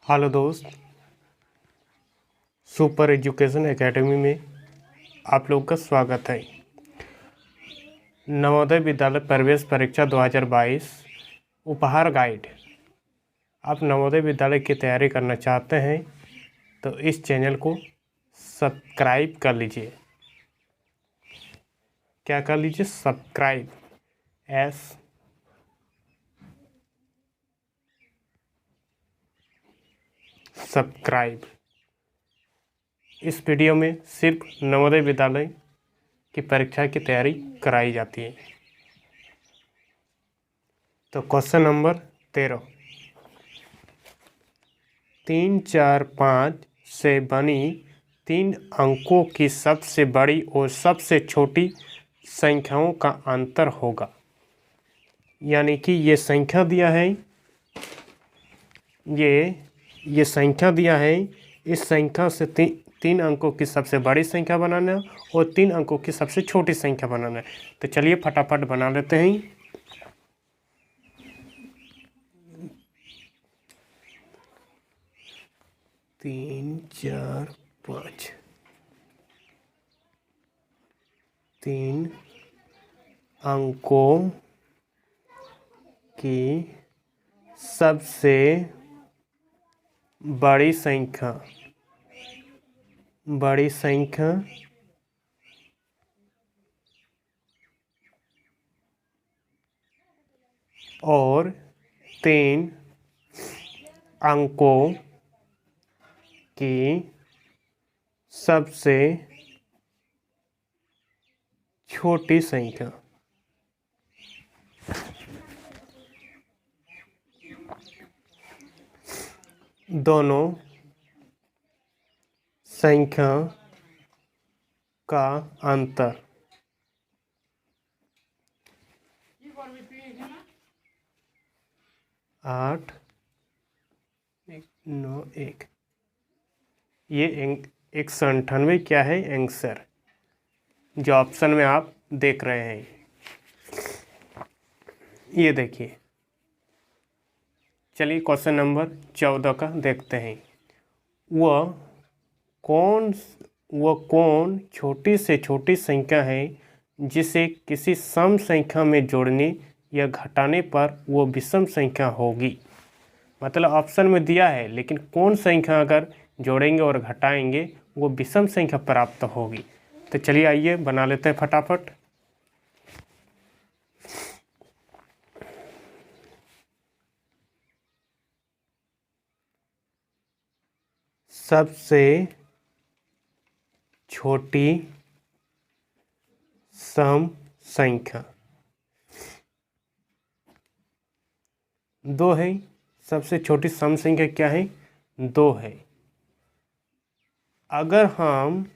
Hello दोस्त, super education academy में आप लोग का स्वागत है। नवोदय विद्यालय प्रवेश परीक्षा 2022 उपहार गाइड। आप नवोदय विद्यालय की तैयारी करना चाहते हैं तो इस चैनल को सब्सक्राइब कर लीजिए। क्या कर लीजिए? सब्सक्राइब। सब्सक्राइब। इस वीडियो में सिर्फ नवोदय विद्यालय की परीक्षा की तैयारी कराई जाती है। तो क्वेश्चन नंबर 13, 3, 4, 5 से बनी 3 अंकों की सबसे बड़ी और सबसे छोटी संख्याओं का अंतर होगा। यानी कि ये संख्या दिया है, ये संख्या दिया है। इस संख्या से तीन अंकों की सबसे बड़ी संख्या बनाना है और 3 अंकों की सबसे छोटी संख्या बनाना है। तो चलिए फटाफट बना लेते हैं। तीन, 4, 5 3 अंकों की सबसे बड़ी संख्या और 3 अंकों की सबसे छोटी संख्या। दोनों संख्या का अंतर 8, 9, 1। ये 198 क्या है? आंसर जो ऑप्शन में आप देख रहे हैं। ये देखिए। चलिए क्वेश्चन नंबर 14 का देखते हैं। वह कौन छोटी से छोटी संख्या है जिसे किसी सम संख्या में जोड़ने या घटाने पर वो विषम संख्या होगी। मतलब ऑप्शन में दिया है, लेकिन कौन संख्या अगर जोड़ेंगे और घटाएंगे वो विषम संख्या प्राप्त होगी। तो चलिए आइए बना लेते हैं फटाफट। सबसे छोटी सम संख्या 2 है। सबसे छोटी सम संख्या क्या है? 2 है। अगर हम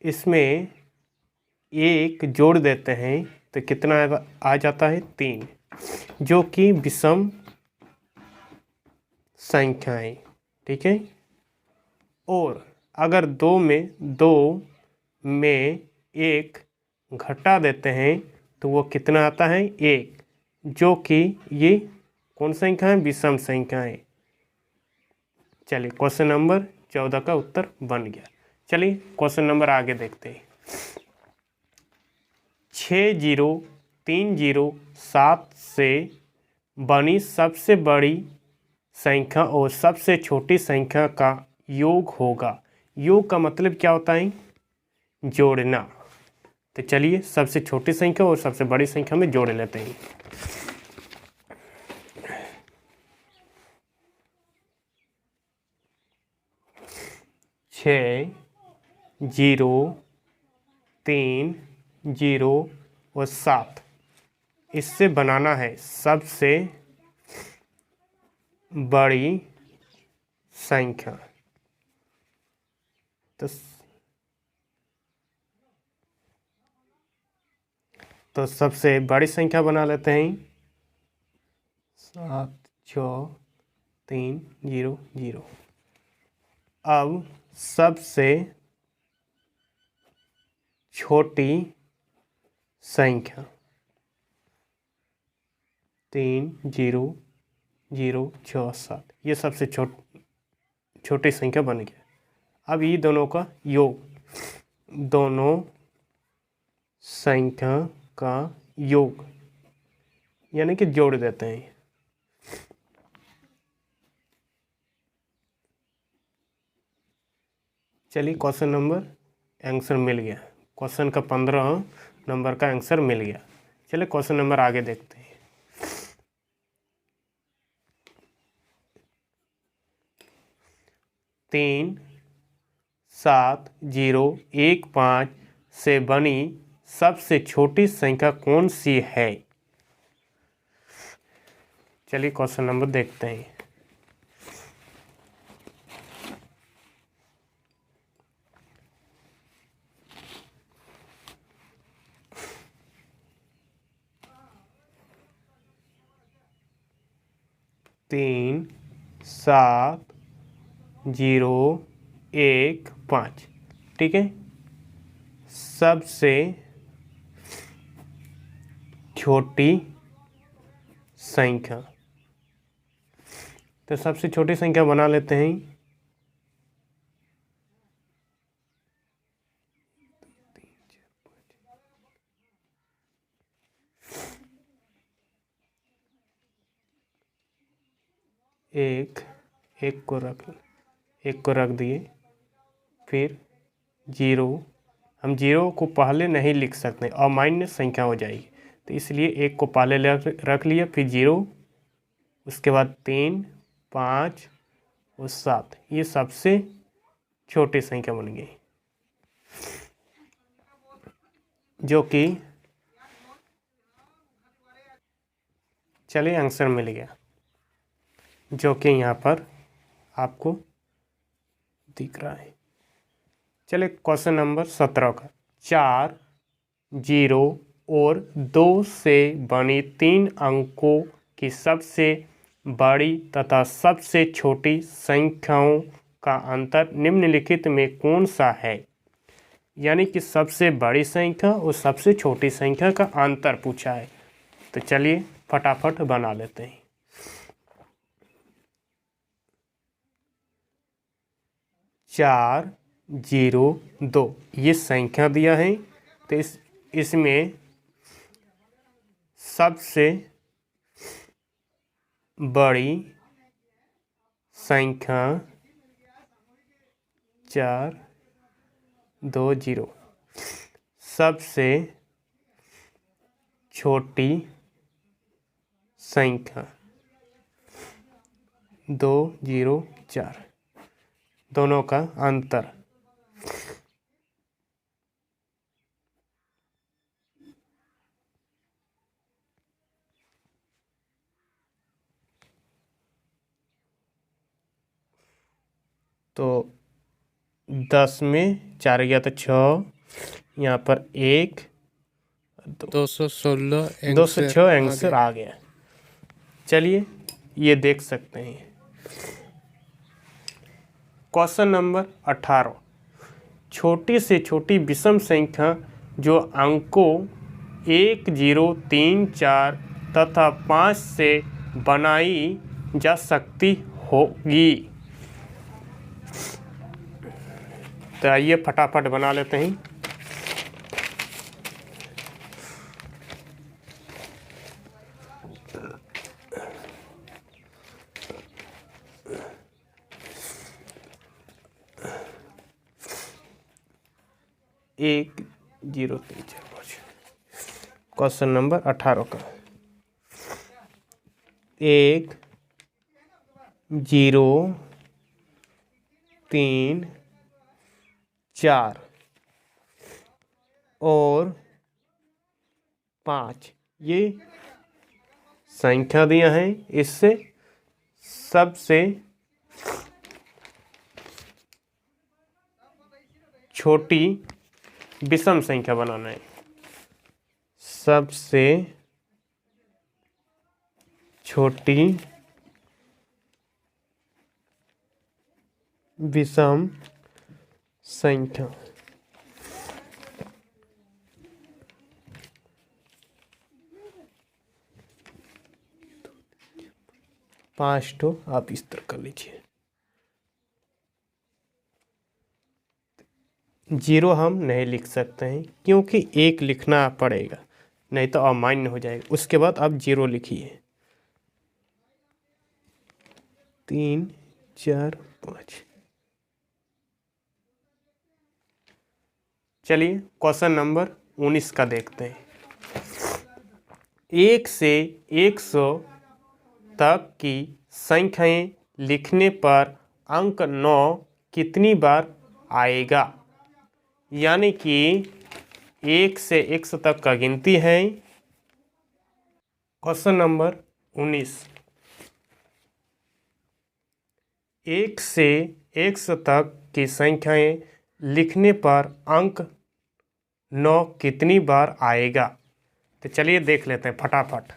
इसमें 1 जोड़ देते हैं तो कितना आ जाता है? 3, जो कि विषम संख्या है। ठीक है। और अगर 2 में 1 घटा देते हैं तो वो कितना आता है? 1, जो कि ये कौन संख्या है? विषम संख्या है। चलिए क्वेश्चन नंबर 14 का उत्तर बन गया। चलिए क्वेश्चन नंबर आगे देखते हैं। 6030 से बनी सबसे बड़ी संख्या और सबसे छोटी संख्या का योग होगा। योग का मतलब क्या होता है? जोड़ना। तो चलिए सबसे छोटी संख्या और सबसे बड़ी संख्या में जोड़ लेते हैं। 6, 0, 3, 0 और 7, इससे बनाना है सबसे बड़ी संख्या। तो सबसे बड़ी संख्या बना लेते हैं। 7, 6, 3, 0, 0। अब सबसे छोटी संख्या 3, 0, 0, 6, 7, ये सबसे छोटी संख्या बन गया। अब ये दोनों का योग, दोनों संख्या का योग यानी कि जोड़ देते हैं। चलिए क्वेश्चन नंबर आंसर मिल गया। क्वेश्चन का 15 नंबर का आंसर मिल गया। चलिए क्वेश्चन नंबर आगे देखते हैं। 37015 से बनी सबसे छोटी संख्या कौन सी है? चलिए क्वेश्चन नंबर देखते हैं। तीन 7 0 1 5, ठीक है। सबसे छोटी संख्या, तो सबसे छोटी संख्या बना लेते हैं। एक को रख दिए, फिर 0, हम 0 को पहले नहीं लिख सकते और माइनस संख्या हो जाएगी, तो इसलिए 1 को पहले रख लिया, फिर 0, उसके बाद 3 5 और 7, ये सबसे छोटी संख्या बन गई, जो कि चलिए आंसर मिल गया, जो कि यहाँ पर आपको दिख रहा है। चलिए क्वेश्चन नंबर 17 का, 4 0 और 2 से बनी 3 अंकों की सबसे बड़ी तथा सबसे छोटी संख्याओं का अंतर निम्नलिखित में कौन सा है? यानी कि सबसे बड़ी संख्या और सबसे छोटी संख्या का अंतर पूछा है। तो चलिए फटाफट बना लेते हैं। 4 0 2 ये संख्या दिया है, तो इसमें सबसे बड़ी संख्या 4 2 0, सबसे छोटी संख्या 2 0 4, दोनों का अंतर। तो 10 में 4 गया तो 6, यहाँ पर 1 216 आंसर आ गया। चलिए ये देख सकते हैं। क्वेश्चन नंबर 18, छोटी से छोटी विषम संख्या जो अंकों 1 0 3 4 तथा 5 से बनाई जा सकती होगी। तो आइए फटाफट बना लेते हैं। एक 0 3 4 5, क्वेश्चन नंबर 18 का, 1 0 3 4 और 5 ये संख्या दिया है। इससे सबसे छोटी विषम संख्या बनाना है। सबसे छोटी विषम संख्या, पाँच तो आप इस तरह कर लीजिए। जीरो हम नहीं लिख सकते हैं क्योंकि एक लिखना पड़ेगा, नहीं तो अमान्य हो जाएगा। उसके बाद आप जीरो लिखिए। 3 4 5। चलिए क्वेश्चन नंबर 19 का देखते हैं। 1 से 100 तक की संख्याएं लिखने पर अंक 9 कितनी बार आएगा? यानी कि 1 से 100 तक का गिनती है। Question number 19। 1 से 100 तक की संख्याएं लिखने पर अंक 9 कितनी बार आएगा? तो चलिए देख लेते हैं फटाफट।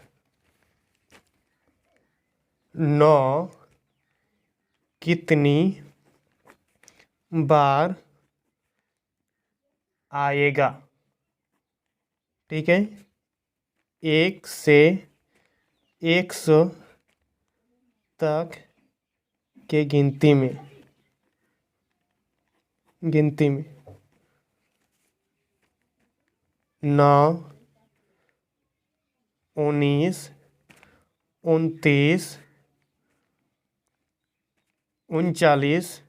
9 कितनी बार आएगा? ठीक है, 1 से 100 तक के गिनती में 9 19 29 39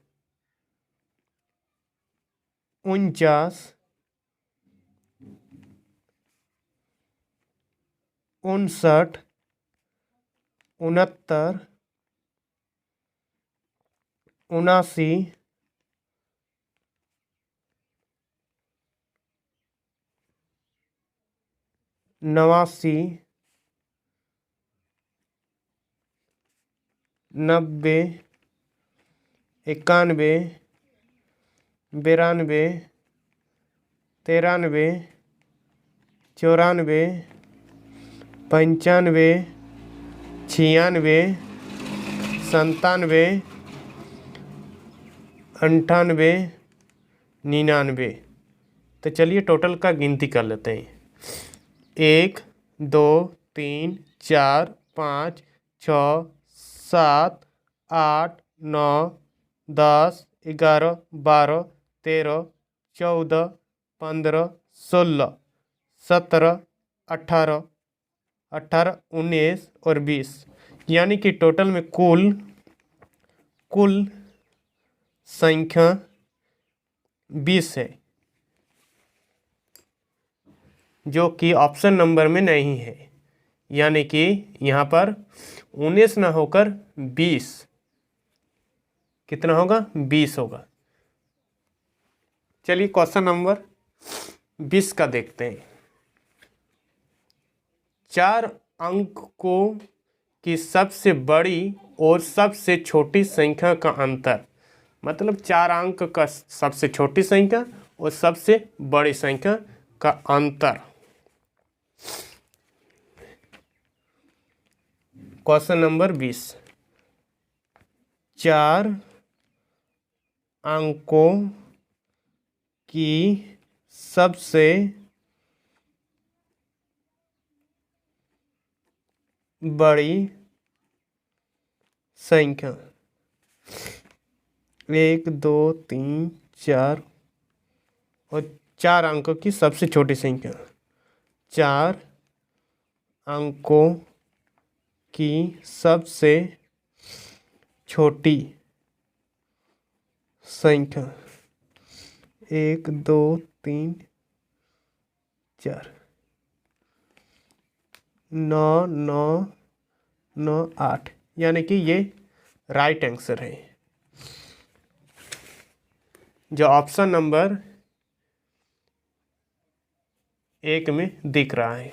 49 59 69 79 89 90 91 92 93 94 95 96 97 98 99। तो चलिए टोटल का गिनती कर लेते हैं। 1 2 3 4 5 6 7 8 9 10 11 12 13 14 15 16 17 18 19 और 20, यानी कि टोटल में कुल संख्या 20 है, जो कि ऑप्शन नंबर में नहीं है। यानी कि यहाँ पर 19 ना होकर 20, कितना होगा? 20 होगा। चलिए क्वेश्चन नंबर 20 का देखते हैं। 4 अंकों की सबसे बड़ी और सबसे छोटी संख्या का अंतर, मतलब 4 अंक का सबसे छोटी संख्या और सबसे बड़ी संख्या का अंतर। Question number 20। 4 अंकों की सबसे बड़ी संख्या 1 2 3 4 और 4 अंकों की सबसे छोटी संख्या। 4 अंकों की सबसे छोटी संख्या 1 2 3 4 9 9 9 8, यानी कि ये राइट आंसर है, जो ऑप्शन नंबर 1 में दिख रहा है।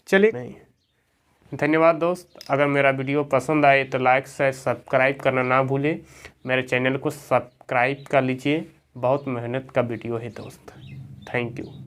चलिए नहीं, धन्यवाद दोस्त। अगर मेरा वीडियो पसंद आए तो लाइक शेयर सब्सक्राइब करना ना भूलें। मेरे चैनल को सब्सक्राइब कर लीजिए, बहुत मेहनत का वीडियो है दोस्त। Thank you.